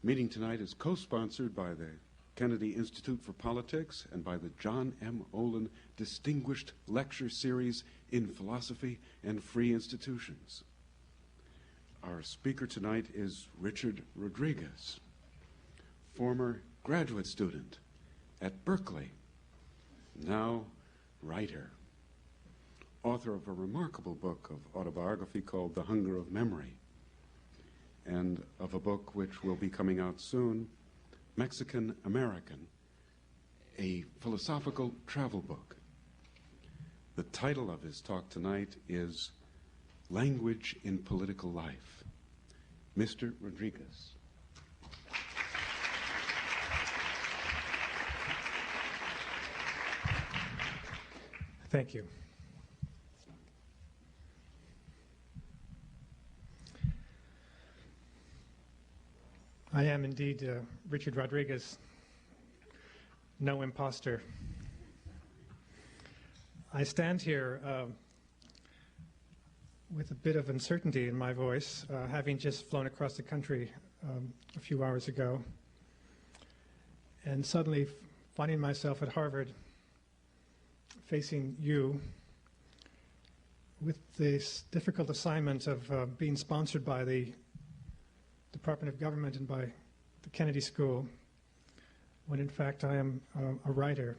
Meeting tonight is co-sponsored by the Kennedy Institute for Politics and by the John M. Olin Distinguished Lecture Series in Philosophy and Free Institutions. Our speaker tonight is Richard Rodriguez, former graduate student at Berkeley, now writer, author of a remarkable book of autobiography called The Hunger of Memory, and of a book which will be coming out soon, Mexican American, a philosophical travel book. The title of his talk tonight is Language in Political Life. Mr. Rodriguez. Thank you. I am indeed Richard Rodriguez, no imposter. I stand here with a bit of uncertainty in my voice, having just flown across the country a few hours ago, and suddenly finding myself at Harvard facing you with this difficult assignment of being sponsored by the Department of Government and by the Kennedy School, when in fact I am a writer.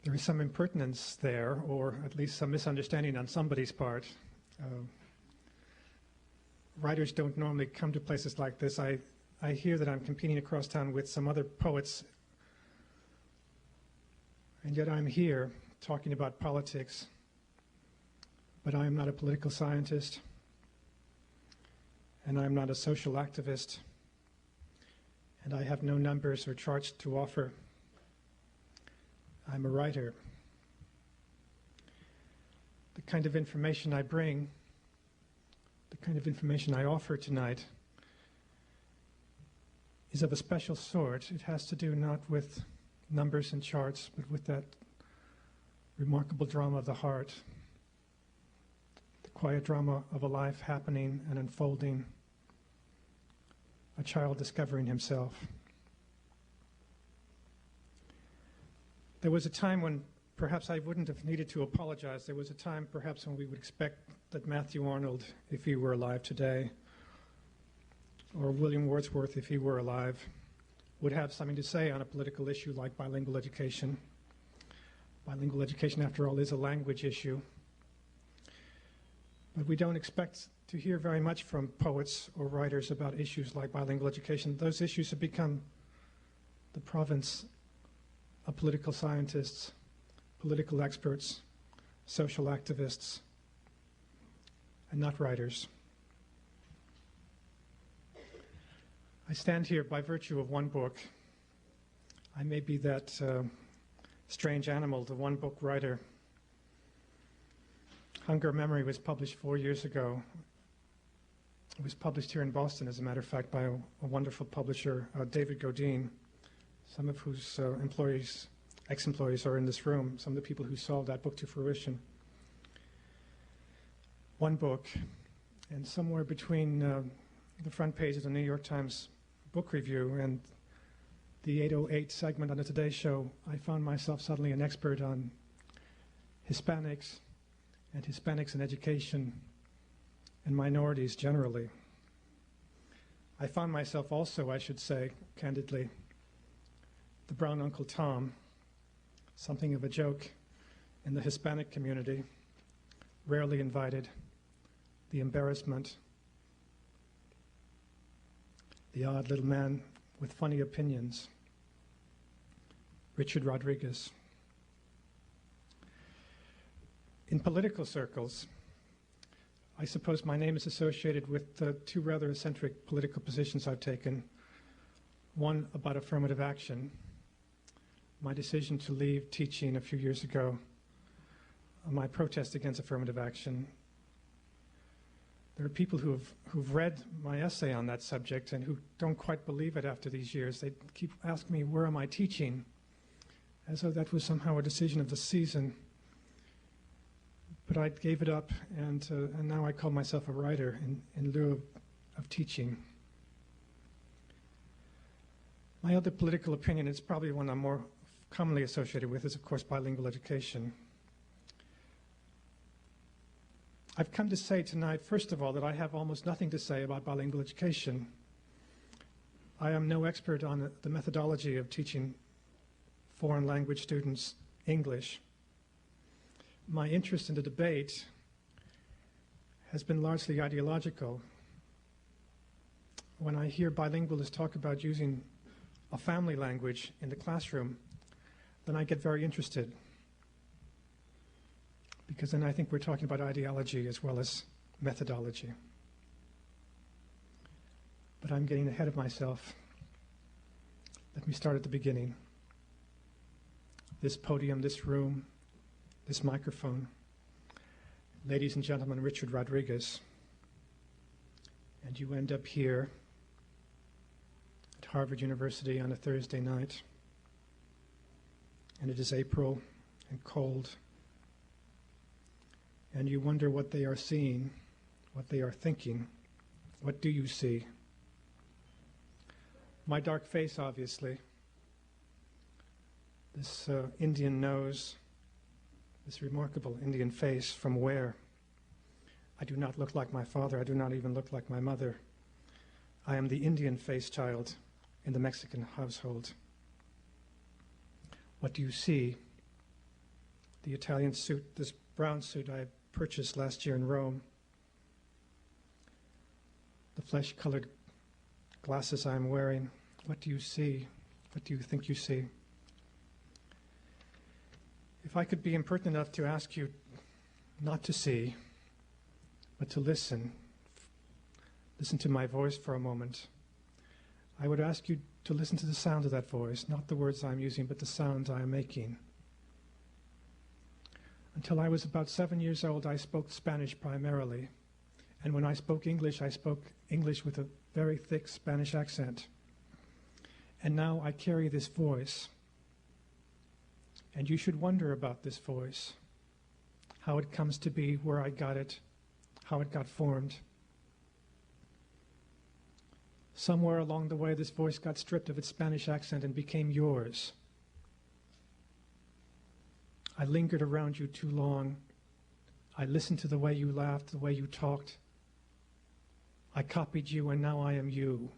There is some impertinence there, or at least some misunderstanding on somebody's part. Writers don't normally come to places like this. I hear that I'm competing across town with some other poets, and yet I'm here talking about politics, but I am not a political scientist, and I'm not a social activist, and I have no numbers or charts to offer. I'm a writer. The kind of information I bring, the kind of information I offer tonight is of a special sort. It has to do not with numbers and charts, but with that remarkable drama of the heart, the quiet drama of a life happening and unfolding, a child discovering himself. There was a time when perhaps I wouldn't have needed to apologize. There was a time perhaps when we would expect that Matthew Arnold, if he were alive today, or William Wordsworth, if he were alive, would have something to say on a political issue like bilingual education. Bilingual education, after all, is a language issue. But we don't expect to hear very much from poets or writers about issues like bilingual education. Those issues have become the province of political scientists, political experts, social activists, and not writers. I stand here by virtue of one book. I may be that strange animal, the one-book writer. Hunger of Memory was published 4 years ago. It was published here in Boston, as a matter of fact, by a wonderful publisher, David Godine, some of whose ex-employees are in this room, some of the people who saw that book to fruition. One book, and somewhere between the front page of the New York Times book review and the 808 segment on the Today Show, I found myself suddenly an expert on Hispanics and Hispanics in education and minorities generally. I found myself also, I should say, candidly, the brown Uncle Tom, something of a joke in the Hispanic community, rarely invited, the embarrassment, the odd little man with funny opinions, Richard Rodriguez. In political circles, I suppose my name is associated with two rather eccentric political positions I've taken. One about affirmative action, my decision to leave teaching a few years ago, my protest against affirmative action. There are people who've read my essay on that subject and who don't quite believe it after these years. They keep asking me, where am I teaching? As though that was somehow a decision of the season. But I gave it up, and now I call myself a writer in lieu of of teaching. My other political opinion, it's probably one I'm more commonly associated with, is of course bilingual education. I've come to say tonight, first of all, that I have almost nothing to say about bilingual education. I am no expert on the methodology of teaching foreign language students English. My interest in the debate has been largely ideological. When I hear bilingualists talk about using a family language in the classroom, then I get very interested, because then I think we're talking about ideology as well as methodology. But I'm getting ahead of myself. Let me start at the beginning. This podium, this room, this microphone. Ladies and gentlemen, Richard Rodriguez. And you end up here at Harvard University on a Thursday night. And it is April and cold. And you wonder what they are seeing, what they are thinking. What do you see? My dark face, obviously. This Indian nose, this remarkable Indian face. From where? I do not look like my father. I do not even look like my mother. I am the Indian face child in the Mexican household. What do you see? The Italian suit, this brown suit I purchased last year in Rome. The flesh-colored glasses I'm wearing. What do you see? What do you think you see? If I could be impertinent enough to ask you not to see, but to listen to my voice for a moment, I would ask you to listen to the sound of that voice, not the words I'm using, but the sounds I am making. Until I was about 7 years old, I spoke Spanish primarily. And when I spoke English with a very thick Spanish accent. And now I carry this voice. And you should wonder about this voice, how it comes to be, where I got it, how it got formed. Somewhere along the way, this voice got stripped of its Spanish accent and became yours. I lingered around you too long. I listened to the way you laughed, the way you talked. I copied you, and now I am you.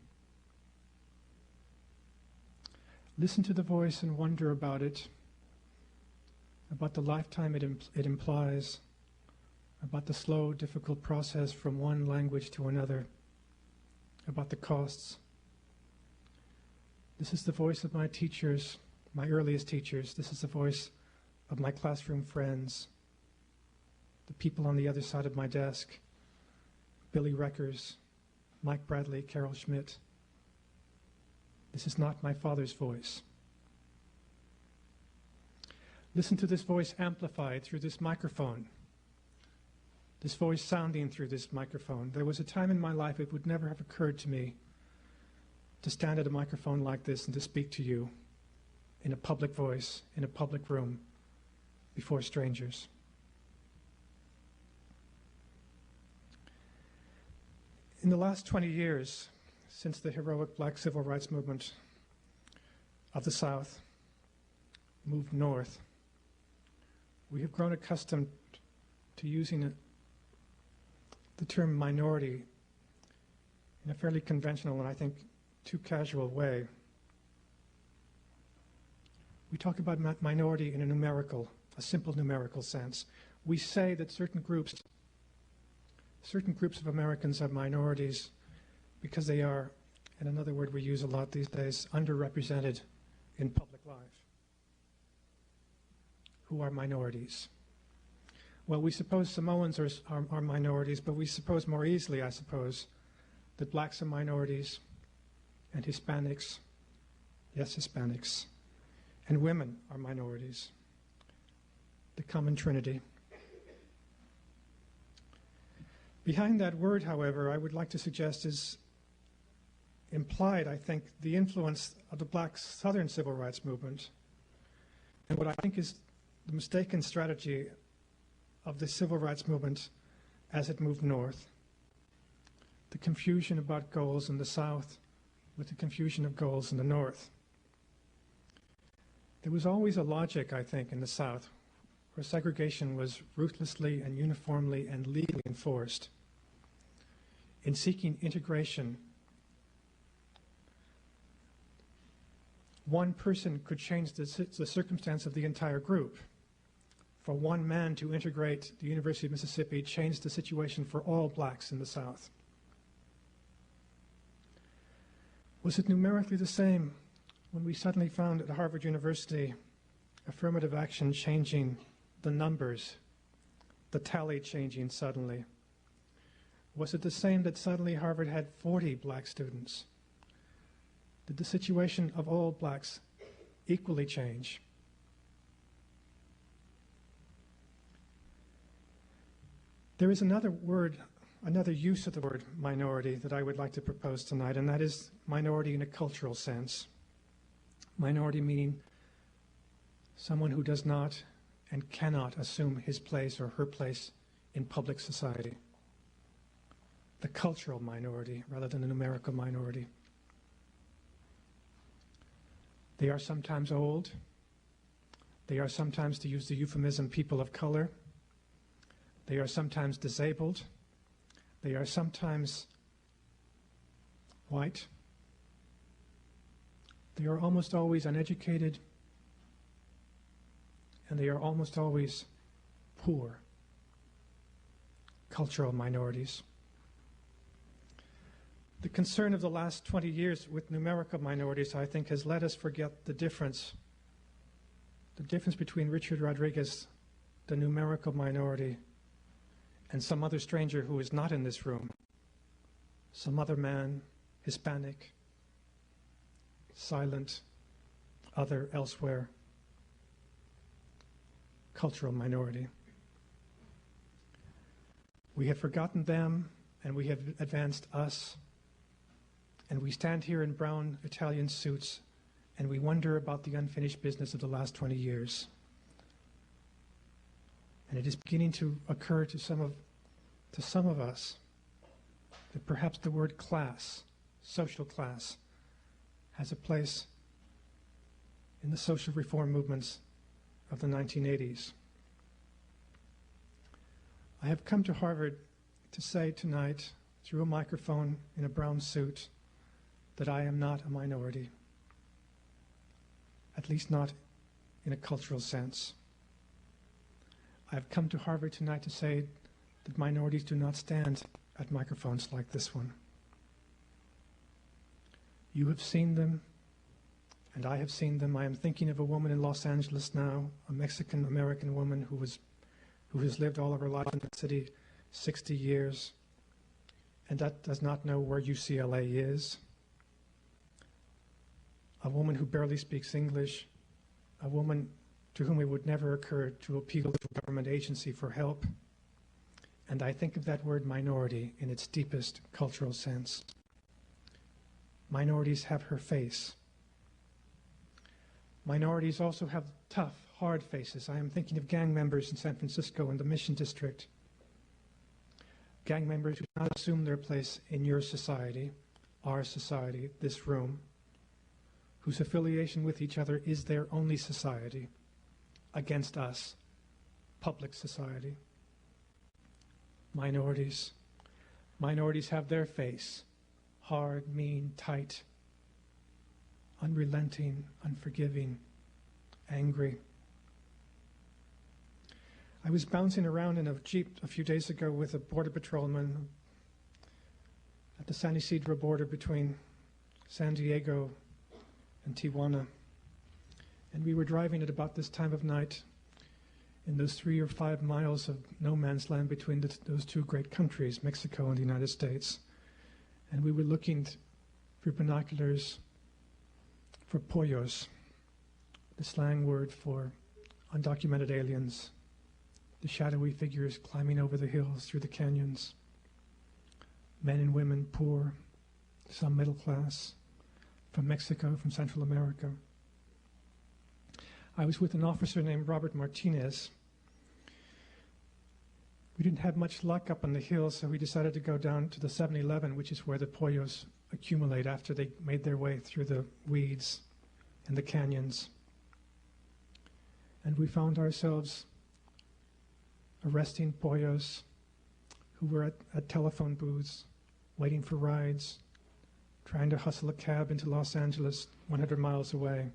Listen to the voice and wonder about it, about the lifetime it implies, about the slow, difficult process from one language to another, about the costs. This is the voice of my teachers, my earliest teachers. This is the voice of my classroom friends, the people on the other side of my desk, Billy Reckers, Mike Bradley, Carol Schmidt. This is not my father's voice. Listen to this voice amplified through this microphone, this voice sounding through this microphone. There was a time in my life it would never have occurred to me to stand at a microphone like this and to speak to you in a public voice, in a public room, before strangers. In the last 20 years, since the heroic black civil rights movement of the South moved north, we have grown accustomed to using the term minority in a fairly conventional and I think too casual way. We talk about minority in a simple numerical sense. We say that certain groups of Americans are minorities because they are, and another word we use a lot these days, underrepresented in public life. Who are minorities? Well, we suppose Samoans are minorities, but we suppose more easily, I suppose, that blacks are minorities and Hispanics, yes, Hispanics, and women are minorities. The common trinity. Behind that word, however, I would like to suggest is implied, I think, the influence of the black Southern civil rights movement and what I think is the mistaken strategy of the civil rights movement as it moved north. The confusion about goals in the South with the confusion of goals in the North. There was always a logic, I think, in the South, where segregation was ruthlessly and uniformly and legally enforced. In seeking integration, one person could change the circumstance of the entire group. For one man to integrate the University of Mississippi changed the situation for all blacks in the South. Was it numerically the same when we suddenly found at Harvard University affirmative action changing the numbers, the tally changing suddenly? Was it the same that suddenly Harvard had 40 black students? Did the situation of all blacks equally change? There is another word, another use of the word minority that I would like to propose tonight, and that is minority in a cultural sense. Minority meaning someone who does not and cannot assume his place or her place in public society. The cultural minority rather than the numerical minority. They are sometimes old. They are sometimes, to use the euphemism, people of color. They are sometimes disabled. They are sometimes white. They are almost always uneducated. And they are almost always poor. Cultural minorities. The concern of the last 20 years with numerical minorities, I think, has let us forget the difference between Richard Rodriguez, the numerical minority, and some other stranger who is not in this room, some other man, Hispanic, silent, other, elsewhere, cultural minority. We have forgotten them, and we have advanced us. And we stand here in brown Italian suits, and we wonder about the unfinished business of the last 20 years. And it is beginning to occur to some of us that perhaps the word class, social class, has a place in the social reform movements of the 1980s. I have come to Harvard to say tonight, through a microphone in a brown suit, that I am not a minority, at least not in a cultural sense. I have come to Harvard tonight to say that minorities do not stand at microphones like this one. You have seen them, and I have seen them. I am thinking of a woman in Los Angeles now, a Mexican-American woman who has lived all of her life in the city, 60 years, and that does not know where UCLA is. A woman who barely speaks English, a woman to whom it would never occur to appeal to a government agency for help. And I think of that word minority in its deepest cultural sense. Minorities have her face. Minorities also have tough, hard faces. I am thinking of gang members in San Francisco in the Mission District. Gang members who do not assume their place in your society, our society, this room, whose affiliation with each other is their only society, against us, public society. Minorities. Minorities have their face, hard, mean, tight, unrelenting, unforgiving, angry. I was bouncing around in a Jeep a few days ago with a border patrolman at the San Ysidro border between San Diego and Tijuana. And we were driving at about this time of night in those 3 or 5 miles of no man's land between those two great countries, Mexico and the United States. And we were looking through binoculars for pollos, the slang word for undocumented aliens, the shadowy figures climbing over the hills through the canyons, men and women, poor, some middle class, from Mexico, from Central America. I was with an officer named Robert Martinez. We didn't have much luck up on the hill, so we decided to go down to the 7-Eleven, which is where the pollos accumulate after they made their way through the weeds and the canyons. And we found ourselves arresting pollos who were at telephone booths, waiting for rides, trying to hustle a cab into Los Angeles, 100 miles away.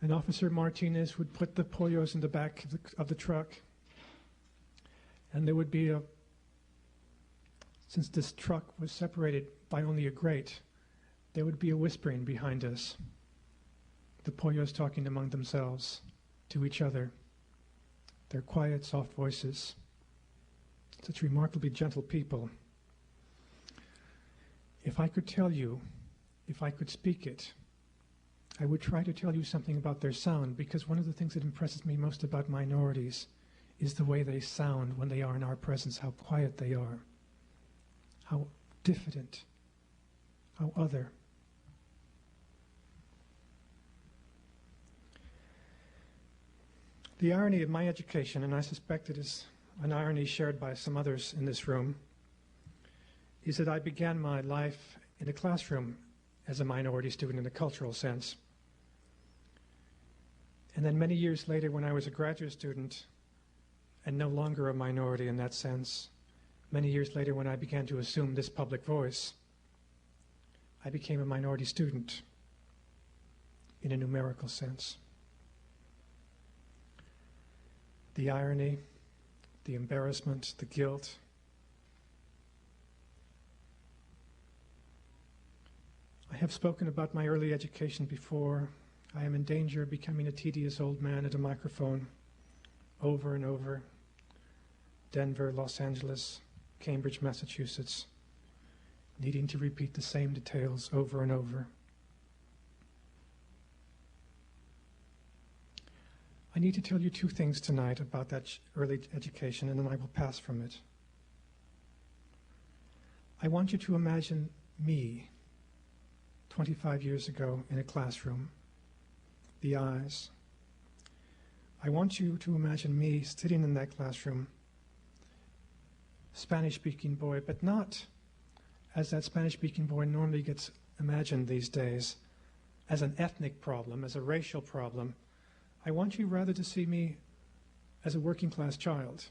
And Officer Martinez would put the pollos in the back of the truck, and there would be since this truck was separated by only a grate, there would be a whispering behind us, the pollos talking among themselves, to each other, their quiet, soft voices. Such remarkably gentle people. If I could tell you, if I could speak it, I would try to tell you something about their sound, because one of the things that impresses me most about minorities is the way they sound when they are in our presence, how quiet they are, how diffident, how other. The irony of my education, and I suspect it is an irony shared by some others in this room, is that I began my life in a classroom as a minority student in a cultural sense. And then many years later, when I was a graduate student, and no longer a minority in that sense, many years later when I began to assume this public voice, I became a minority student in a numerical sense. The irony, the embarrassment, the guilt. I have spoken about my early education before. I am in danger of becoming a tedious old man at a microphone over and over. Denver, Los Angeles, Cambridge, Massachusetts, needing to repeat the same details over and over. I need to tell you two things tonight about that early education, and then I will pass from it. I want you to imagine me 25 years ago in a classroom, the eyes. I want you to imagine me sitting in that classroom, Spanish-speaking boy, but not as that Spanish-speaking boy normally gets imagined these days, as an ethnic problem, as a racial problem. I want you rather to see me as a working-class child.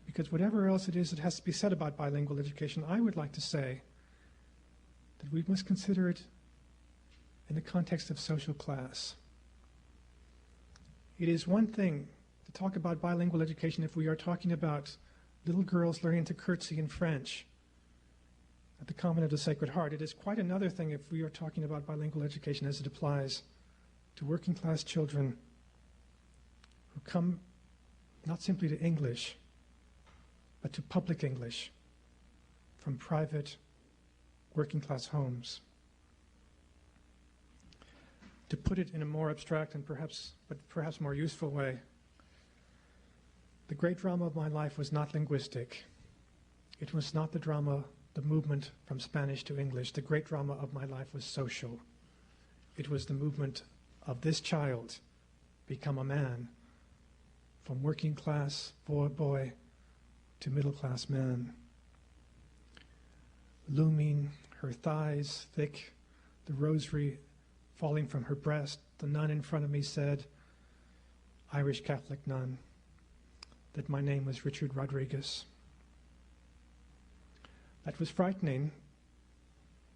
Because whatever else it is that has to be said about bilingual education, I would like to say that we must consider it in the context of social class. It is one thing to talk about bilingual education if we are talking about little girls learning to curtsy in French at the Convent of the Sacred Heart. It is quite another thing if we are talking about bilingual education as it applies to working class children who come not simply to English, but to public English from private working class homes. To put it in a more abstract and perhaps more useful way, the great drama of my life was not linguistic. It was not the drama, the movement from Spanish to English. The great drama of my life was social. It was the movement of this child become a man, from working class boy to middle class man. Looming, her thighs thick, the rosary falling from her breast, the nun in front of me said, Irish Catholic nun, that my name was Richard Rodriguez. That was frightening,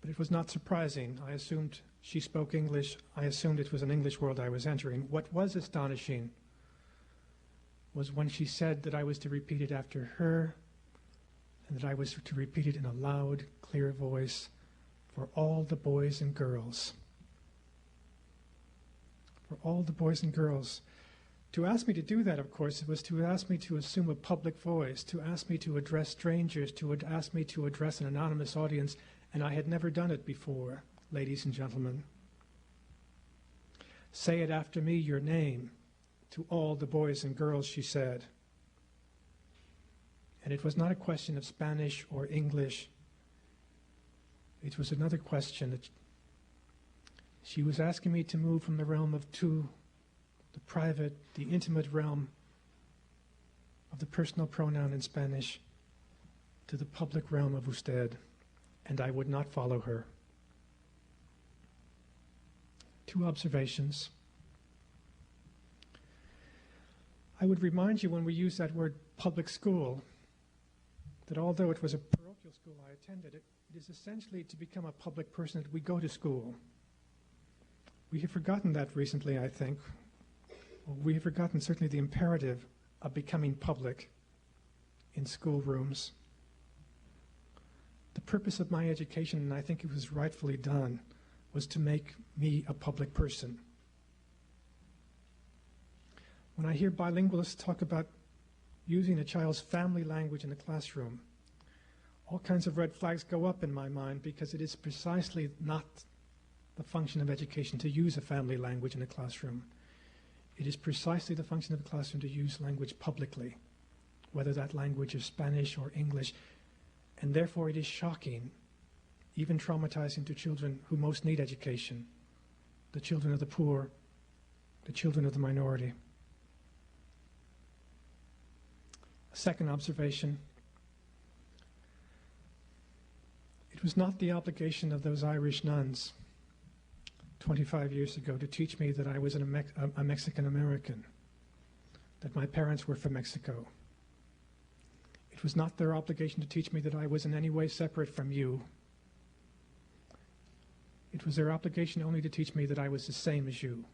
but it was not surprising. I assumed she spoke English. I assumed it was an English world I was entering. What was astonishing was when she said that I was to repeat it after her, and that I was to repeat it in a loud, clear voice for all the boys and girls. For all the boys and girls. To ask me to do that, of course, it was to ask me to assume a public voice, to ask me to address strangers, to ask me to address an anonymous audience, and I had never done it before, ladies and gentlemen. Say it after me, your name, to all the boys and girls, she said. And it was not a question of Spanish or English. It was another question that she was asking me to move from the realm of the private, the intimate realm of the personal pronoun in Spanish to the public realm of usted, and I would not follow her. 2 observations. I would remind you when we use that word public school that although it was a parochial school I attended, it is essentially to become a public person that we go to school. We have forgotten that recently, I think. Well, we have forgotten certainly the imperative of becoming public in schoolrooms. The purpose of my education, and I think it was rightfully done, was to make me a public person. When I hear bilingualists talk about using a child's family language in the classroom, all kinds of red flags go up in my mind, because it is precisely not the function of education to use a family language in a classroom. It is precisely the function of the classroom to use language publicly, whether that language is Spanish or English, and therefore it is shocking, even traumatizing to children who most need education, the children of the poor, the children of the minority. A second observation: it was not the obligation of those Irish nuns 25 years ago to teach me that I was a Mexican American, that my parents were from Mexico. It was not their obligation to teach me that I was in any way separate from you. It was their obligation only to teach me that I was the same as you,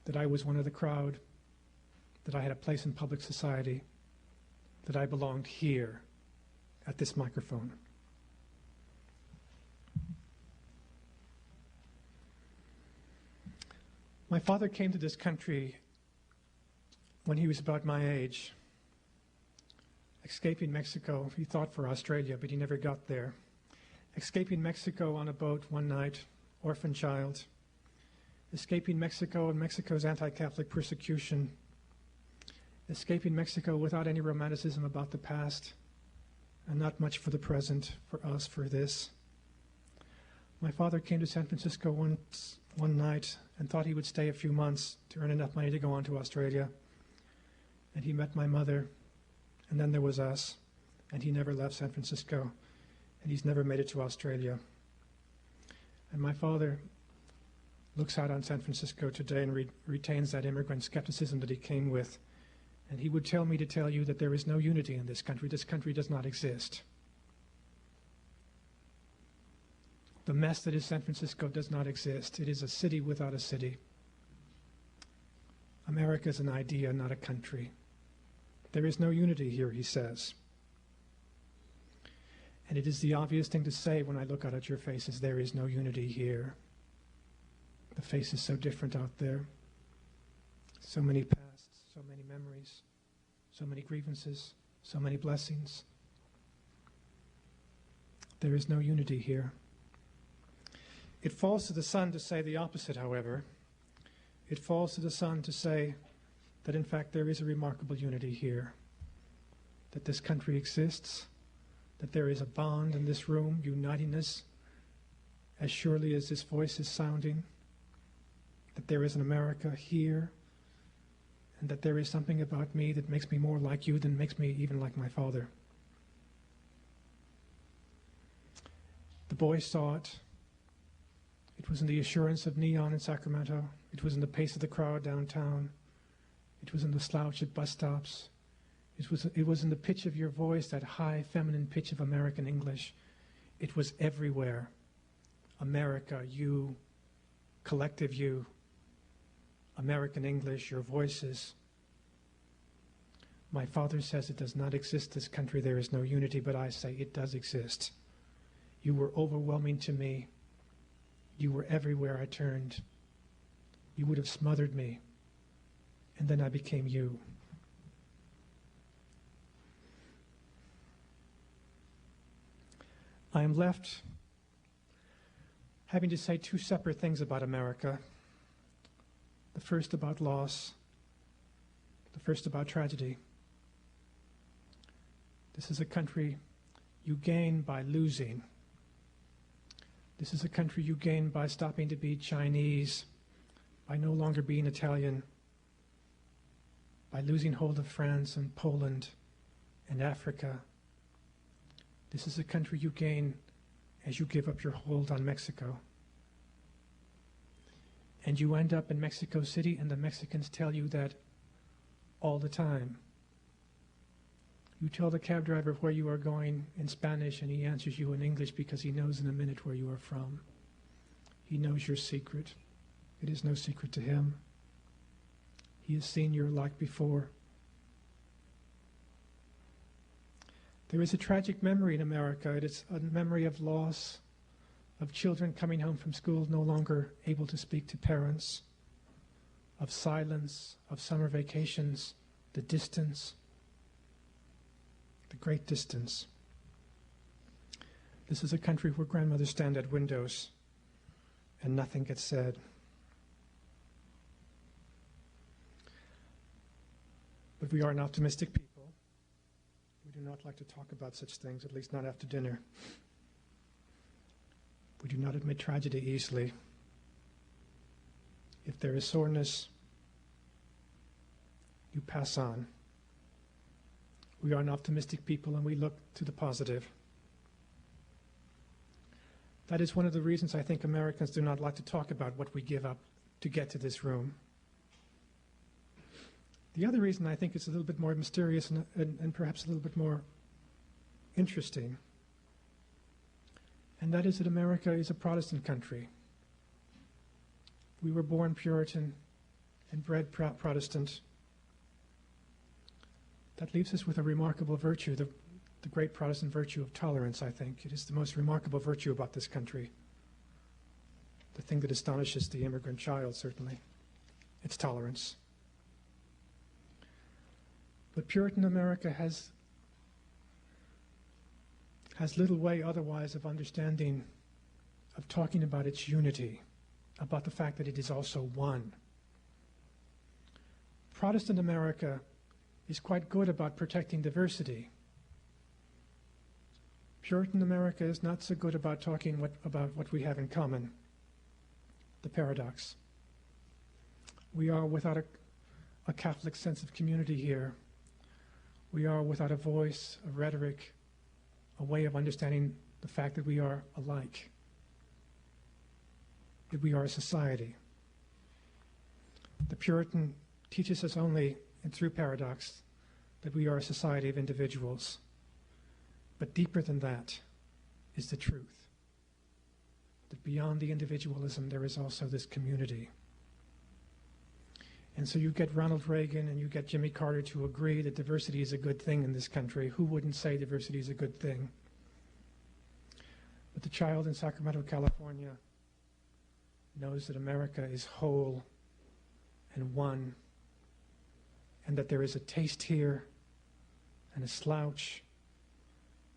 that I was one of the crowd, that I had a place in public society, that I belonged here at this microphone. My father came to this country when he was about my age. Escaping Mexico, he thought for Australia, but he never got there. Escaping Mexico on a boat one night, orphan child. Escaping Mexico and Mexico's anti-Catholic persecution. Escaping Mexico without any romanticism about the past, and not much for the present, for us, for this. My father came to San Francisco one night and thought he would stay a few months to earn enough money to go on to Australia. And he met my mother, and then there was us, and he never left San Francisco, and he's never made it to Australia. And my father looks out on San Francisco today and retains that immigrant skepticism that he came with. And he would tell me to tell you that there is no unity in this country. This country does not exist. The mess that is San Francisco does not exist. It is a city without a city. America is an idea, not a country. There is no unity here, he says. And it is the obvious thing to say when I look out at your faces: there is no unity here. The face is so different out there. So many pasts, so many memories, so many grievances, so many blessings. There is no unity here. It falls to the sun to say the opposite, however. It falls to the sun to say that in fact there is a remarkable unity here, that this country exists, that there is a bond in this room, uniting us as surely as this voice is sounding, that there is an America here, and that there is something about me that makes me more like you than makes me even like my father. The boys saw it. It was in the assurance of neon in Sacramento. It was in the pace of the crowd downtown. It was in the slouch at bus stops. It was in the pitch of your voice, that high feminine pitch of American English. It was everywhere. America, you, collective you, American English, your voices. My father says it does not exist, this country, there is no unity, but I say it does exist. You were overwhelming to me. You were everywhere I turned. You would have smothered me, and then I became you. I am left having to say 2 separate things about America. The first about loss, the first about tragedy. This is a country you gain by losing. This is a country you gain by stopping to be Chinese, by no longer being Italian, by losing hold of France and Poland and Africa. This is a country you gain as you give up your hold on Mexico. And you end up in Mexico City, and the Mexicans tell you that all the time. You tell the cab driver where you are going in Spanish, and he answers you in English because he knows in a minute where you are from. He knows your secret. It is no secret to him. He has seen your like before. There is a tragic memory in America. It is a memory of loss, of children coming home from school no longer able to speak to parents, of silence, of summer vacations, the distance, the great distance. This is a country where grandmothers stand at windows and nothing gets said. But we are an optimistic people. We do not like to talk about such things, at least not after dinner. We do not admit tragedy easily. If there is soreness, you pass on. We are an optimistic people, and we look to the positive. That is one of the reasons I think Americans do not like to talk about what we give up to get to this room. The other reason I think it's a little bit more mysterious and perhaps a little bit more interesting, and that is that America is a Protestant country. We were born Puritan and bred Protestant. That leaves us with a remarkable virtue, the great Protestant virtue of tolerance, I think. It is the most remarkable virtue about this country. The thing that astonishes the immigrant child, certainly. It's tolerance. But Puritan America has little way otherwise of understanding, of talking about its unity, about the fact that it is also one. Protestant America is quite good about protecting diversity. Puritan America is not so good about talking about what we have in common, the paradox. We are without a Catholic sense of community here. We are without a voice, a rhetoric, a way of understanding the fact that we are alike, that we are a society. The Puritan teaches us only, and through paradox, that we are a society of individuals. But deeper than that is the truth, that beyond the individualism there is also this community. And so you get Ronald Reagan and you get Jimmy Carter to agree that diversity is a good thing in this country. Who wouldn't say diversity is a good thing? But the child in Sacramento, California knows that America is whole and one, and that there is a taste here and a slouch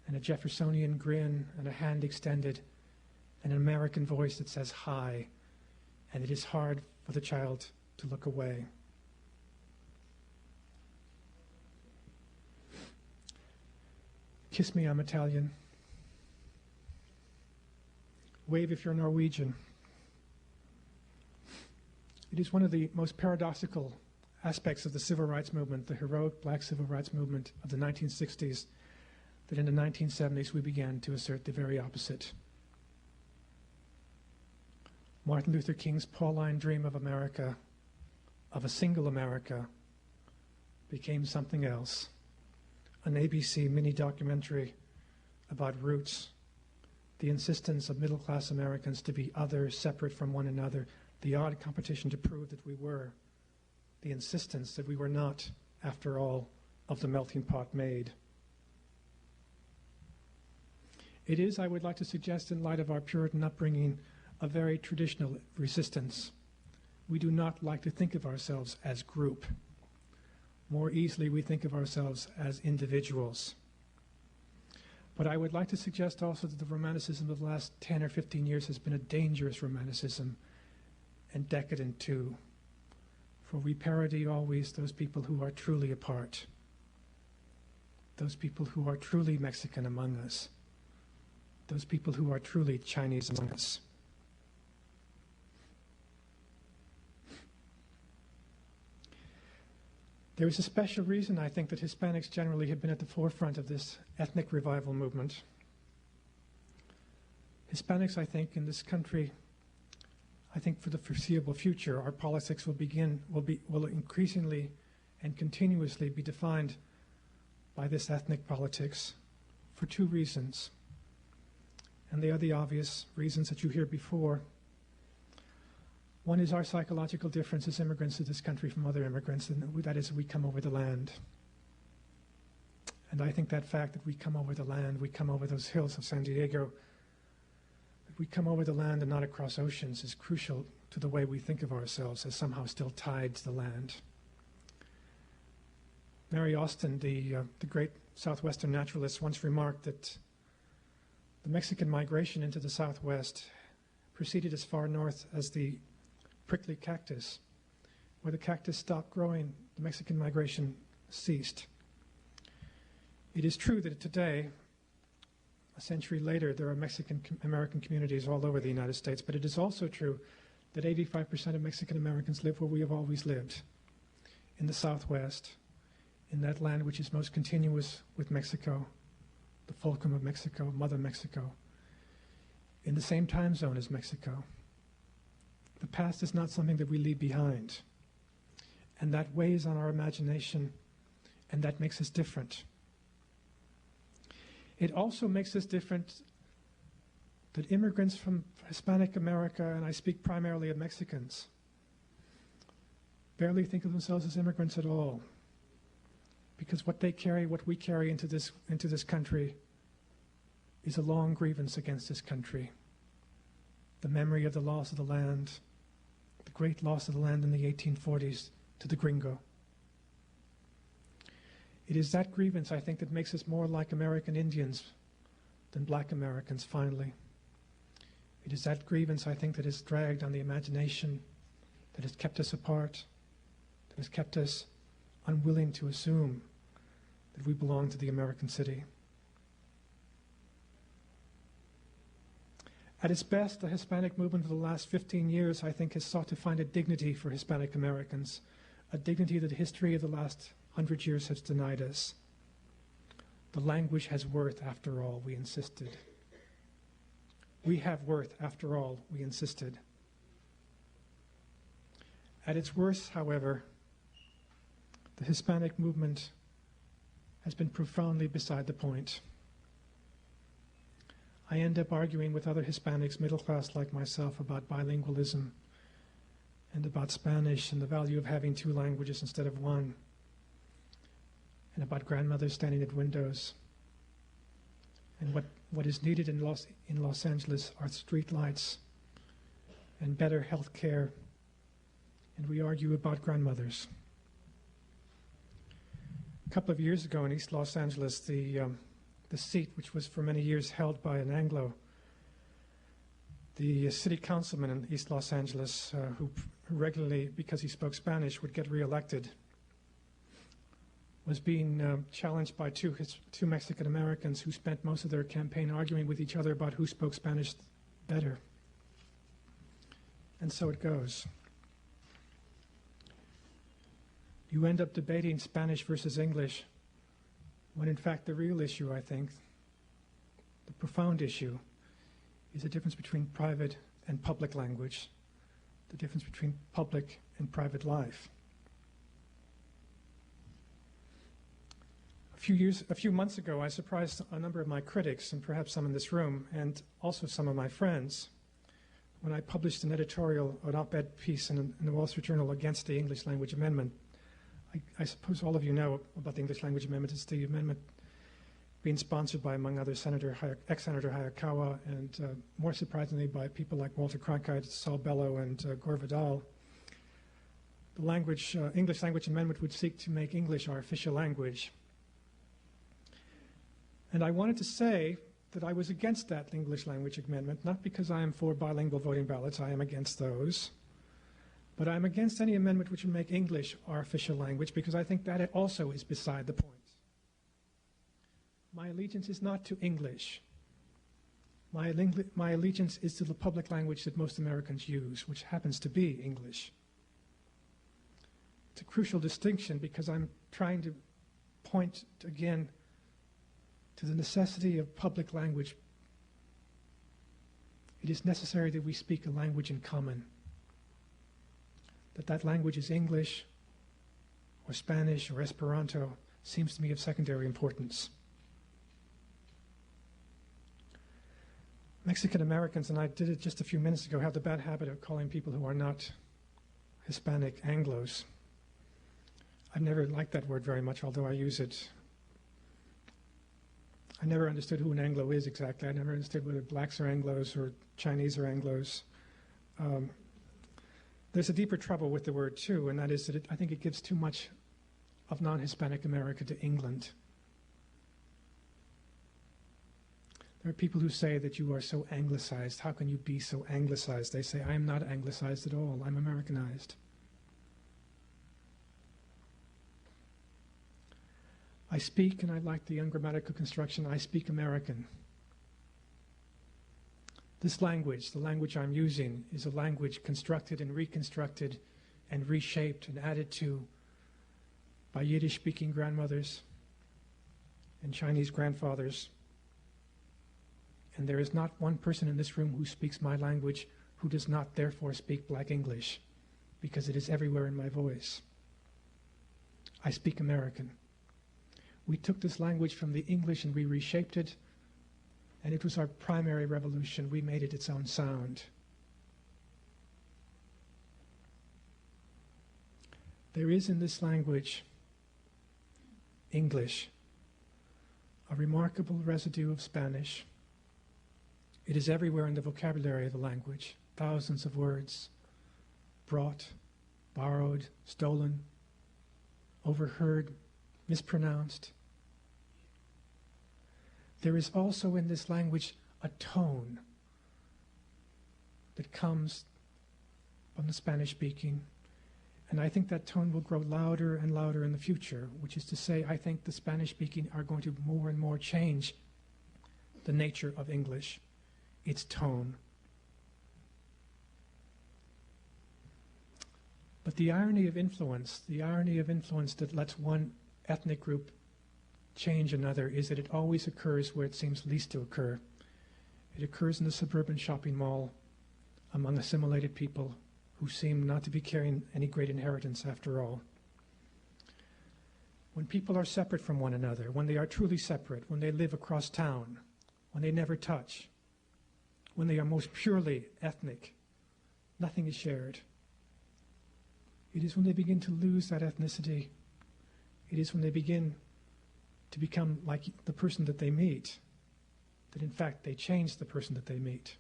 and a Jeffersonian grin and a hand extended and an American voice that says hi, and it is hard for the child to look away. Kiss me, I'm Italian. Wave if you're Norwegian. It is one of the most paradoxical aspects of the civil rights movement, the heroic black civil rights movement of the 1960s, that in the 1970s we began to assert the very opposite. Martin Luther King's Pauline dream of America, of a single America, became something else. An ABC mini-documentary about roots, the insistence of middle-class Americans to be other, separate from one another, the odd competition to prove that we were, the insistence that we were not, after all, of the melting pot made. It is, I would like to suggest, in light of our Puritan upbringing, a very traditional resistance. We do not like to think of ourselves as group. More easily, we think of ourselves as individuals. But I would like to suggest also that the Romanticism of the last 10 or 15 years has been a dangerous Romanticism, and decadent too. For we parody always those people who are truly apart, those people who are truly Mexican among us, those people who are truly Chinese among us. There is a special reason, I think, that Hispanics generally have been at the forefront of this ethnic revival movement. Hispanics, I think, in this country, I think for the foreseeable future, our politics will increasingly and continuously be defined by this ethnic politics for two reasons. And they are the obvious reasons that you hear before. One is our psychological difference as immigrants to this country from other immigrants, and that is we come over the land. And I think that fact that we come over the land, we come over those hills of San Diego, that we come over the land and not across oceans is crucial to the way we think of ourselves as somehow still tied to the land. Mary Austin, the great southwestern naturalist, once remarked that the Mexican migration into the Southwest proceeded as far north as the prickly cactus. Where the cactus stopped growing, the Mexican migration ceased. It is true that today, a century later, there are Mexican American communities all over the United States, but it is also true that 85% of Mexican Americans live where we have always lived, in the Southwest, in that land which is most continuous with Mexico, the fulcrum of Mexico, Mother Mexico, in the same time zone as Mexico. The past is not something that we leave behind, and that weighs on our imagination, and that makes us different. It also makes us different that immigrants from Hispanic America, and I speak primarily of Mexicans, barely think of themselves as immigrants at all, because what they carry, what we carry into this country, is a long grievance against this country. The memory of the loss of the land, the great loss of the land in the 1840s to the gringo. It is that grievance, I think, that makes us more like American Indians than black Americans, finally. It is that grievance, I think, that has dragged on the imagination, that has kept us apart, that has kept us unwilling to assume that we belong to the American city. At its best, the Hispanic movement of the last 15 years, I think, has sought to find a dignity for Hispanic Americans, a dignity that the history of the last 100 years has denied us. The language has worth, after all, we insisted. We have worth, after all, we insisted. At its worst, however, the Hispanic movement has been profoundly beside the point. I end up arguing with other Hispanics, middle class like myself, about bilingualism and about Spanish and the value of having two languages instead of one, and about grandmothers standing at windows. And what is needed in Los Angeles are street lights and better health care, and we argue about grandmothers. A couple of years ago in East Los Angeles, the seat, which was for many years held by an Anglo, the city councilman in East Los Angeles, who regularly, because he spoke Spanish, would get reelected, was being challenged by two Mexican Americans who spent most of their campaign arguing with each other about who spoke Spanish better. And so it goes. You end up debating Spanish versus English, when in fact the real issue, I think, the profound issue, is the difference between private and public language, the difference between public and private life. A few months ago, I surprised a number of my critics, and perhaps some in this room, and also some of my friends, when I published an editorial, an op-ed piece in the Wall Street Journal against the English Language Amendment. I suppose all of you know about the English Language Amendment. It's the amendment being sponsored by, among others, ex-Senator Hayakawa, and more surprisingly by people like Walter Cronkite, Saul Bellow, and Gore Vidal. The English Language Amendment would seek to make English our official language. And I wanted to say that I was against that English Language Amendment, not because I am for bilingual voting ballots, I am against those, but I'm against any amendment which would make English our official language, because I think that it also is beside the point. My allegiance is not to English. My allegiance is to the public language that most Americans use, which happens to be English. It's a crucial distinction because I'm trying to point again to the necessity of public language. It is necessary that we speak a language in common. That language is English or Spanish or Esperanto seems to me of secondary importance. Mexican Americans, and I did it just a few minutes ago, have the bad habit of calling people who are not Hispanic Anglos. I've never liked that word very much, although I use it. I never understood who an Anglo is exactly. I never understood whether blacks are Anglos or Chinese are Anglos. There's a deeper trouble with the word too, and that is that I think it gives too much of non-Hispanic America to England. There are people who say that you are so anglicized. How can you be so anglicized? They say, I am not anglicized at all. I'm Americanized. I speak, and I like the ungrammatical construction, I speak American. This language, the language I'm using, is a language constructed and reconstructed and reshaped and added to by Yiddish-speaking grandmothers and Chinese grandfathers. And there is not one person in this room who speaks my language who does not therefore speak Black English, because it is everywhere in my voice. I speak American. We took this language from the English and we reshaped it, and it was our primary revolution. We made it its own sound. There is in this language, English, a remarkable residue of Spanish. It is everywhere in the vocabulary of the language. Thousands of words, brought, borrowed, stolen, overheard, mispronounced. There is also in this language a tone that comes from the Spanish-speaking, and I think that tone will grow louder and louder in the future, which is to say, I think the Spanish-speaking are going to more and more change the nature of English, its tone. But the irony of influence that lets one ethnic group change another is that it always occurs where it seems least to occur. It occurs in the suburban shopping mall among assimilated people who seem not to be carrying any great inheritance after all. When people are separate from one another, when they are truly separate, when they live across town, when they never touch, when they are most purely ethnic, nothing is shared. It is when they begin to lose that ethnicity. It is when they begin to become like the person that they meet, that in fact they change the person that they meet.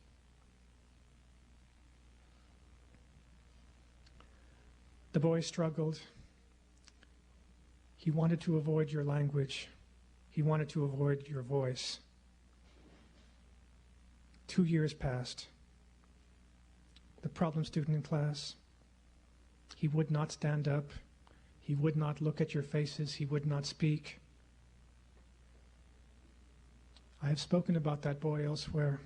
The boy struggled. He wanted to avoid your language. He wanted to avoid your voice. 2 years passed. The problem student in class, he would not stand up. He would not look at your faces. He would not speak. I have spoken about that boy elsewhere.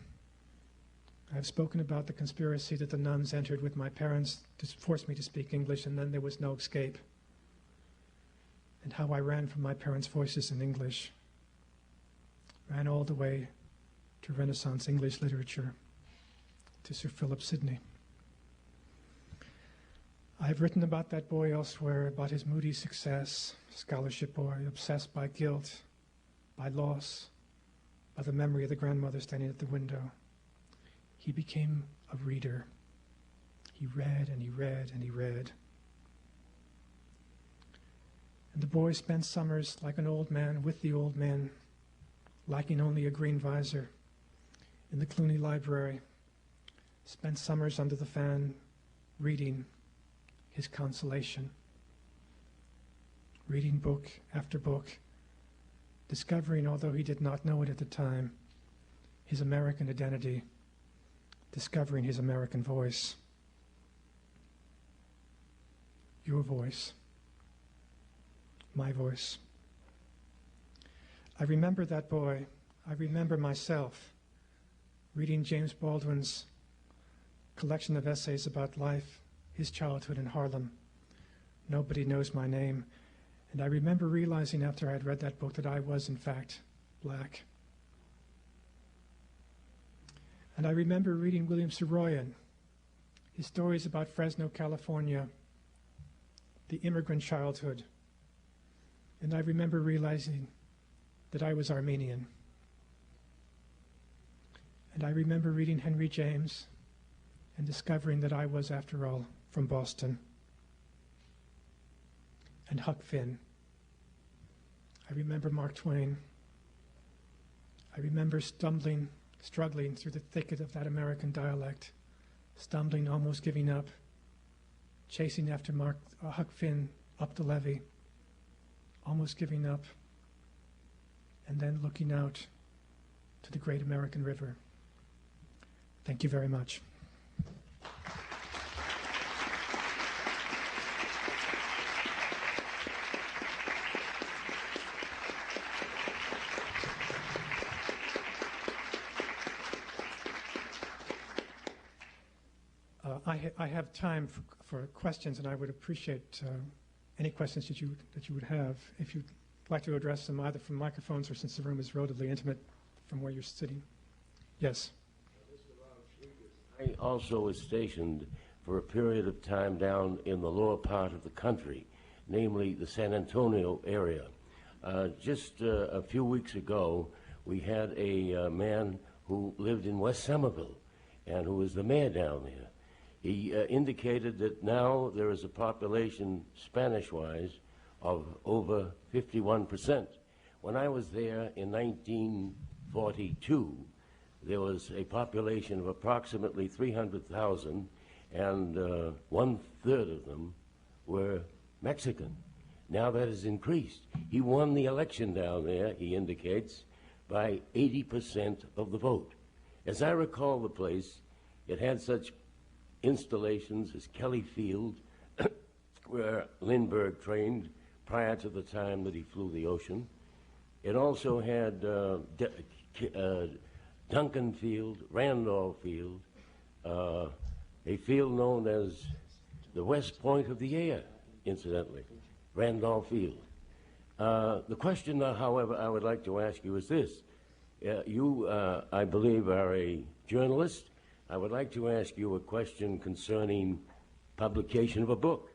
I have spoken about the conspiracy that the nuns entered with my parents to force me to speak English, and then there was no escape. And how I ran from my parents' voices in English. Ran all the way to Renaissance English literature, to Sir Philip Sidney. I have written about that boy elsewhere, about his moody success, scholarship boy, obsessed by guilt, by loss, by the memory of the grandmother standing at the window. He became a reader. He read and he read and he read. And the boy spent summers like an old man with the old men, lacking only a green visor, in the Clooney Library, spent summers under the fan, reading his consolation, reading book after book, discovering, although he did not know it at the time, his American identity, discovering his American voice. Your voice, my voice. I remember that boy. I remember myself reading James Baldwin's collection of essays about life, his childhood in Harlem, Nobody Knows My Name. And I remember realizing after I had read that book that I was, in fact, black. And I remember reading William Saroyan, his stories about Fresno, California, the immigrant childhood. And I remember realizing that I was Armenian. And I remember reading Henry James and discovering that I was, after all, from Boston. And Huck Finn. I remember Mark Twain. I remember struggling through the thicket of that American dialect, stumbling, almost giving up, chasing after Huck Finn up the levee, almost giving up, and then looking out to the great American river. Thank you very much. I have time for questions, and I would appreciate any questions that you would have. If you'd like to address them either from microphones or, since the room is relatively intimate, from where you're sitting. Yes. I also was stationed for a period of time down in the lower part of the country, namely the San Antonio area. Just a few weeks ago, we had a man who lived in West Somerville and who was the mayor down there. He indicated that now there is a population, Spanish-wise, of over 51%. When I was there in 1942, there was a population of approximately 300,000, and one-third of them were Mexican. Now that has increased. He won the election down there, he indicates, by 80% of the vote. As I recall the place, it had such installations as Kelly Field, where Lindbergh trained prior to the time that he flew the ocean. It also had Duncan Field, Randolph Field, a field known as the West Point of the air, incidentally, Randolph Field. The question, however, I would like to ask you is this. You, I believe, are a journalist. I would like to ask you a question concerning publication of a book.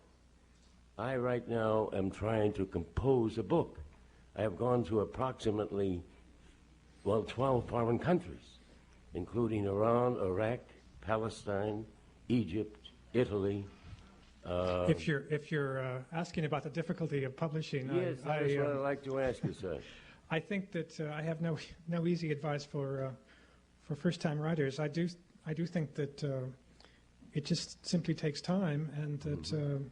I right now am trying to compose a book. I have gone to approximately, 12 foreign countries, including Iran, Iraq, Palestine, Egypt, Italy. If you're asking about the difficulty of publishing, yes, that is what I'd like to ask you, sir. I think that I have no easy advice for first-time writers. I do think that it just simply takes time, and that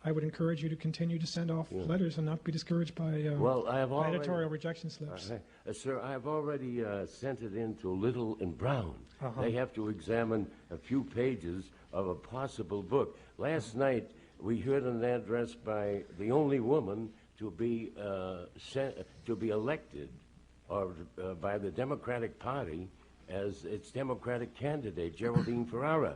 I would encourage you to continue to send off letters and not be discouraged by editorial rejection slips. Sir, I have already sent it in to Little and Brown. They have to examine a few pages of a possible book. Last night, we heard an address by the only woman to be elected or by the Democratic Party as its Democratic candidate, Geraldine Ferrara.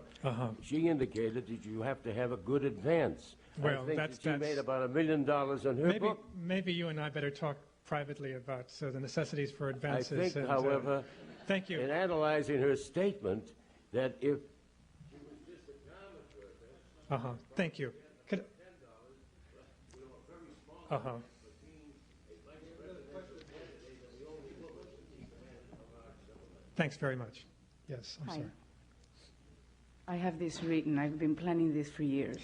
She indicated that you have to have a good advance. Well, I think that she made about $1 million on her book. Maybe you and I better talk privately about the necessities for advances. I think, however, thank you. In analyzing her statement, that if thank you. Could, Thanks very much. Yes, I'm sorry. I have this written. I've been planning this for years.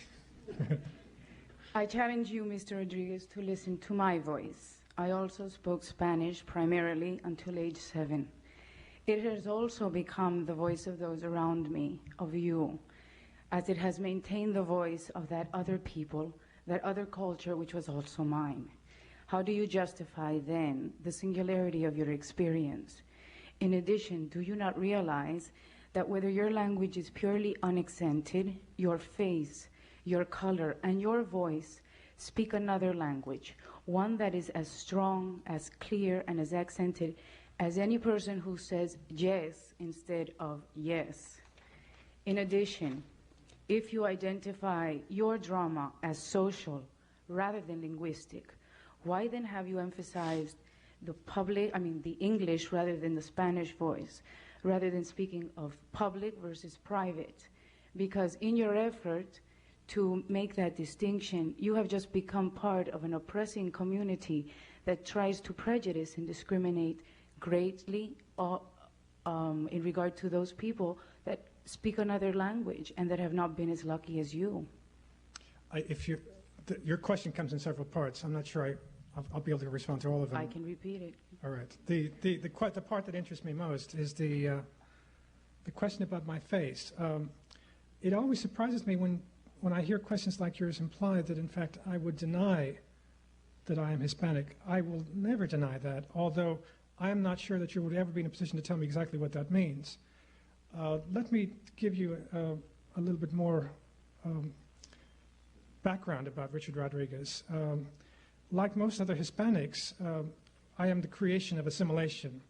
I challenge you, Mr. Rodriguez, to listen to my voice. I also spoke Spanish primarily until age 7. It has also become the voice of those around me, of you, as it has maintained the voice of that other people, that other culture which was also mine. How do you justify then the singularity of your experience? In addition, do you not realize that whether your language is purely unaccented, your face, your color, and your voice speak another language, one that is as strong, as clear, and as accented as any person who says yes instead of yes? In addition, if you identify your drama as social, rather than linguistic? Why then have you emphasized the English rather than the Spanish voice, rather than speaking of public versus private? Because in your effort to make that distinction, you have just become part of an oppressing community that tries to prejudice and discriminate greatly in regard to those people that speak another language and that have not been as lucky as you. Your question comes in several parts. I'm not sure I'll be able to respond to all of them. I can repeat it. All right. The part that interests me most is the question about my face. It always surprises me when I hear questions like yours imply that, in fact, I would deny that I am Hispanic. I will never deny that, although I am not sure that you would ever be in a position to tell me exactly what that means. Let me give you a little bit more background about Richard Rodriguez. Like most other Hispanics, I am the creation of assimilation.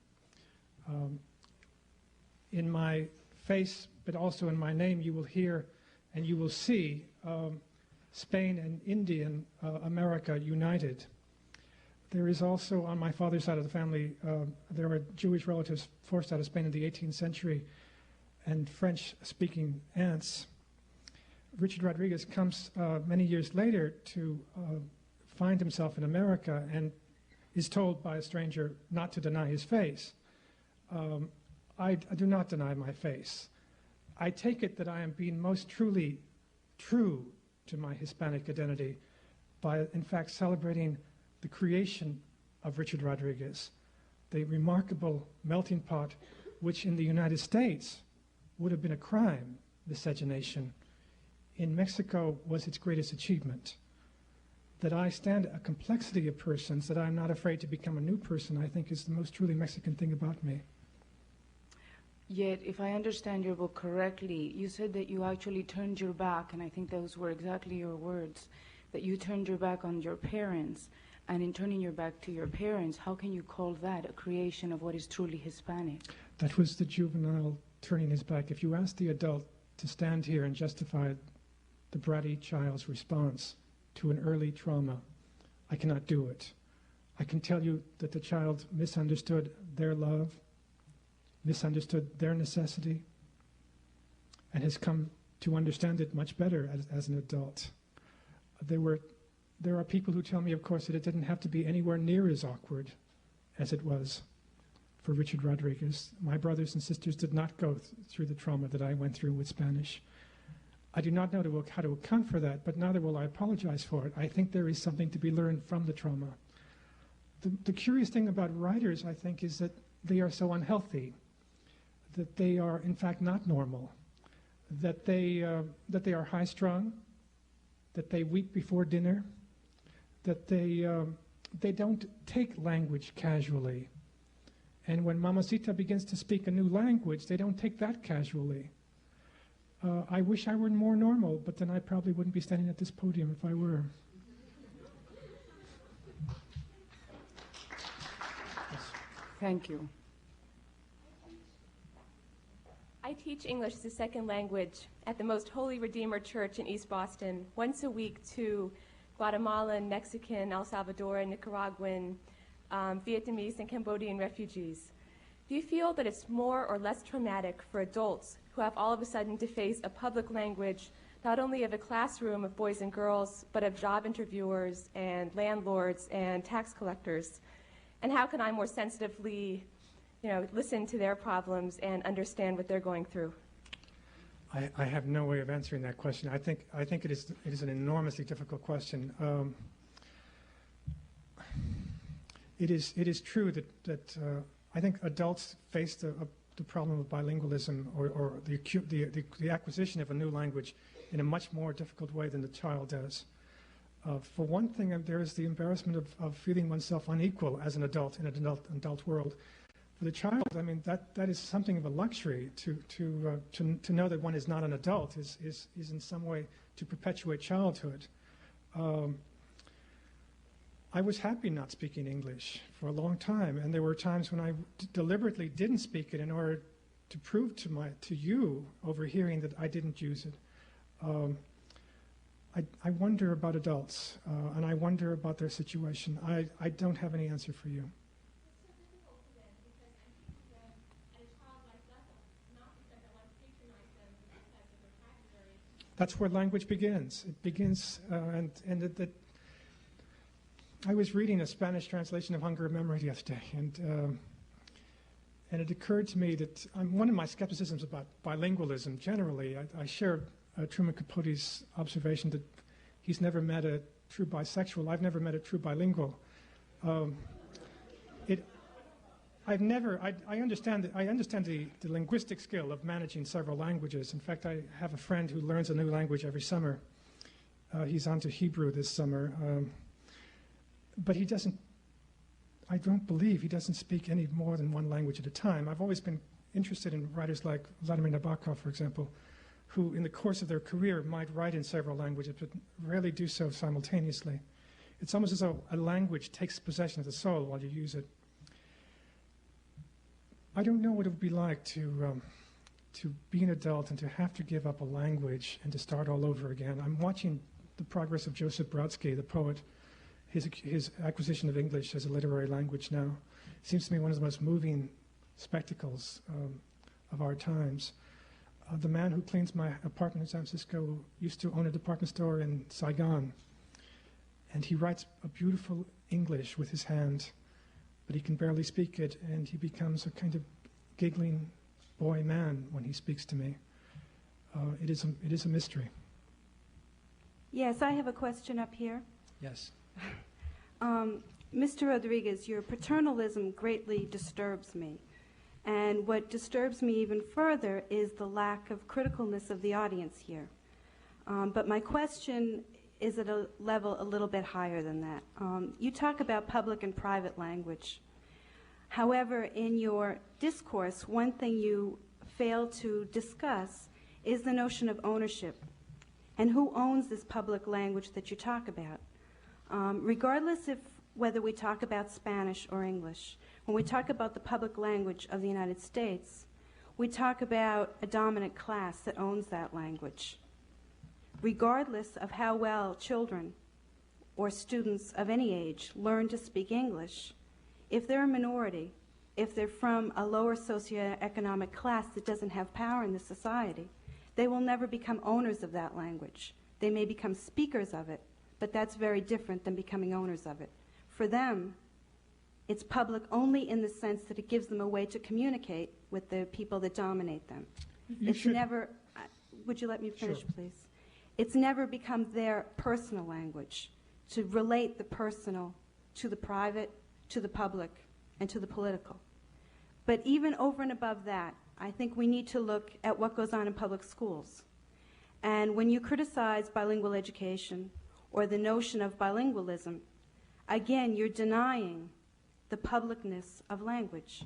In my face, but also in my name, you will hear and you will see Spain and Indian America united. There is also, on my father's side of the family, there are Jewish relatives forced out of Spain in the 18th century and French-speaking aunts. Richard Rodriguez comes many years later to find himself in America and is told by a stranger not to deny his face. I do not deny my face. I take it that I am being most truly true to my Hispanic identity by, in fact, celebrating the creation of Richard Rodriguez, the remarkable melting pot, which in the United States would have been a crime, miscegenation. In Mexico was its greatest achievement. That I stand a complexity of persons, that I'm not afraid to become a new person, I think is the most truly Mexican thing about me. Yet, if I understand your book correctly, you said that you actually turned your back, and I think those were exactly your words, that you turned your back on your parents, and in turning your back to your parents, how can you call that a creation of what is truly Hispanic? That was the juvenile turning his back. If you ask the adult to stand here and justify the bratty child's response to an early trauma, I cannot do it. I can tell you that the child misunderstood their love, misunderstood their necessity, and has come to understand it much better as an adult. There are people who tell me, of course, that it didn't have to be anywhere near as awkward as it was for Richard Rodriguez. My brothers and sisters did not go through the trauma that I went through with Spanish. I do not know how to account for that, but neither will I apologize for it. I think there is something to be learned from the trauma. The curious thing about writers, I think, is that they are so unhealthy, that they are, in fact, not normal, that they are high-strung, that they weep before dinner, that they don't take language casually. And when Mamacita begins to speak a new language, they don't take that casually. I wish I were more normal, but then I probably wouldn't be standing at this podium if I were. Thank you. I teach English as a second language at the Most Holy Redeemer Church in East Boston once a week to Guatemalan, Mexican, El Salvadoran, Nicaraguan, Vietnamese, and Cambodian refugees. Do you feel that it's more or less traumatic for adults who have all of a sudden to face a public language, not only of a classroom of boys and girls, but of job interviewers and landlords and tax collectors? And how can I more sensitively, listen to their problems and understand what they're going through? I have no way of answering that question. I think it is an enormously difficult question. It is true that I think adults face the problem of bilingualism or the acquisition of a new language in a much more difficult way than the child does. For one thing, there is the embarrassment of feeling oneself unequal as an adult in an adult world. For the child, I mean, that is something of a luxury to know that one is not an adult is in some way to perpetuate childhood. I was happy not speaking English for a long time, and there were times when I deliberately didn't speak it in order to prove to you overhearing that I didn't use it. I wonder about adults, and I wonder about their situation. I don't have any answer for you. That's where language begins. It begins, I was reading a Spanish translation of Hunger and Memory the other day, and it occurred to me that one of my skepticisms about bilingualism generally, I share Truman Capote's observation that he's never met a true bisexual. I've never met a true bilingual. I understand the linguistic skill of managing several languages. In fact, I have a friend who learns a new language every summer. He's on to Hebrew this summer. But I don't believe he doesn't speak any more than one language at a time. I've always been interested in writers like Vladimir Nabokov, for example, who in the course of their career might write in several languages, but rarely do so simultaneously. It's almost as though a language takes possession of the soul while you use it. I don't know what it would be like to be an adult and to have to give up a language and to start all over again. I'm watching the progress of Joseph Brodsky, the poet, his acquisition of English as a literary language now. It seems to me one of the most moving spectacles of our times. The man who cleans my apartment in San Francisco used to own a department store in Saigon, and he writes a beautiful English with his hand, but he can barely speak it, and he becomes a kind of giggling boy man when he speaks to me. It is a mystery. Yes, I have a question up here. Yes. Mr. Rodriguez, your paternalism greatly disturbs me. And what disturbs me even further is the lack of criticalness of the audience here. But my question is at a level a little bit higher than that. You talk about public and private language. However, in your discourse, one thing you fail to discuss is the notion of ownership and who owns this public language that you talk about. Regardless of whether we talk about Spanish or English, when we talk about the public language of the United States, we talk about a dominant class that owns that language. Regardless of how well children or students of any age learn to speak English, if they're a minority, if they're from a lower socioeconomic class that doesn't have power in the society, they will never become owners of that language. They may become speakers of it, but that's very different than becoming owners of it. For them, it's public only in the sense that it gives them a way to communicate with the people that dominate them. It's never, would you let me finish, Sure. please? It's never become their personal language to relate the personal to the private, to the public, and to the political. But even over and above that, I think we need to look at what goes on in public schools. And when you criticize bilingual education or the notion of bilingualism, again, you're denying the publicness of language.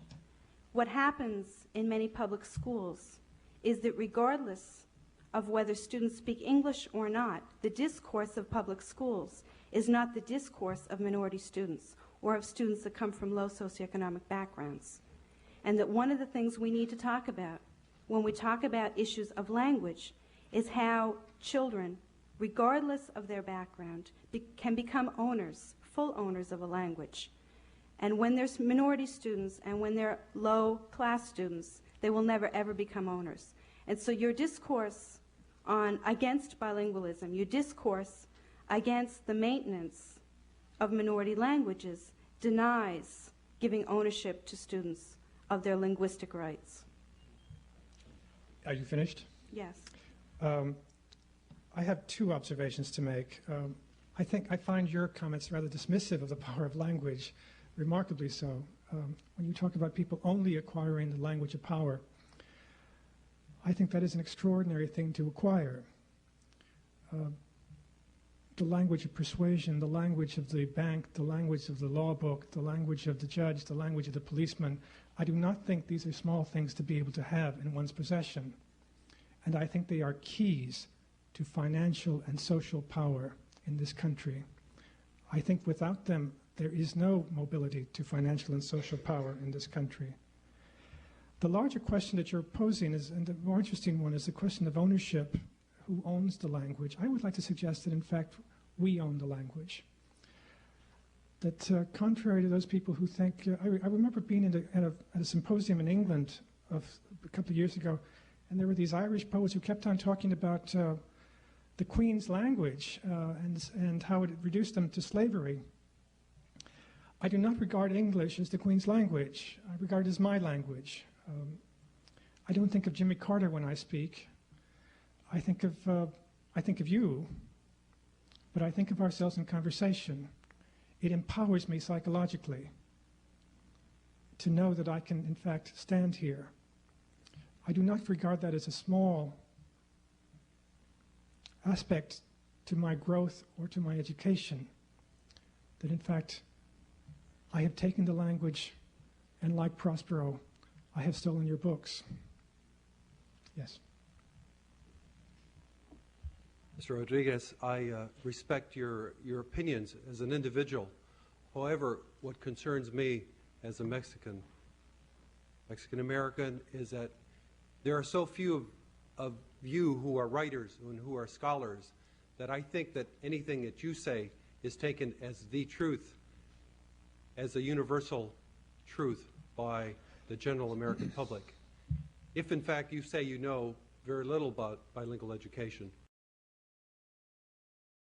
What happens in many public schools is that regardless of whether students speak English or not, the discourse of public schools is not the discourse of minority students or of students that come from low socioeconomic backgrounds. And that one of the things we need to talk about when we talk about issues of language is how children, regardless of their background, can become owners, full owners of a language. And when there's minority students and when they're low-class students, they will never, ever become owners. And so your discourse against bilingualism, your discourse against the maintenance of minority languages denies giving ownership to students of their linguistic rights. Are you finished? Yes. I have two observations to make. I find your comments rather dismissive of the power of language, remarkably so. When you talk about people only acquiring the language of power, I think that is an extraordinary thing to acquire. The language of persuasion, the language of the bank, the language of the law book, the language of the judge, the language of the policeman. I do not think these are small things to be able to have in one's possession. And I think they are keys to financial and social power in this country. I think without them, there is no mobility to financial and social power in this country. The larger question that you're posing is, and the more interesting one, is the question of ownership. who owns the language. I would like to suggest that, in fact, we own the language. That contrary to those people who think, I remember being at a symposium in England a couple of years ago, and there were these Irish poets who kept on talking about the Queen's language and how it reduced them to slavery. I do not regard English as the Queen's language. I regard it as my language. I don't think of Jimmy Carter when I speak. I think of you, but I think of ourselves in conversation. It empowers me psychologically to know that I can, in fact, stand here. I do not regard that as a small aspect to my growth or to my education. That, in fact, I have taken the language, and like Prospero, I have stolen your books. Yes. Mr. Rodriguez, I respect your opinions as an individual. However, what concerns me as a Mexican-American, is that there are so few of you who are writers and who are scholars that I think that anything that you say is taken as the truth, as a universal truth by the general American public. If in fact you say you know very little about bilingual education,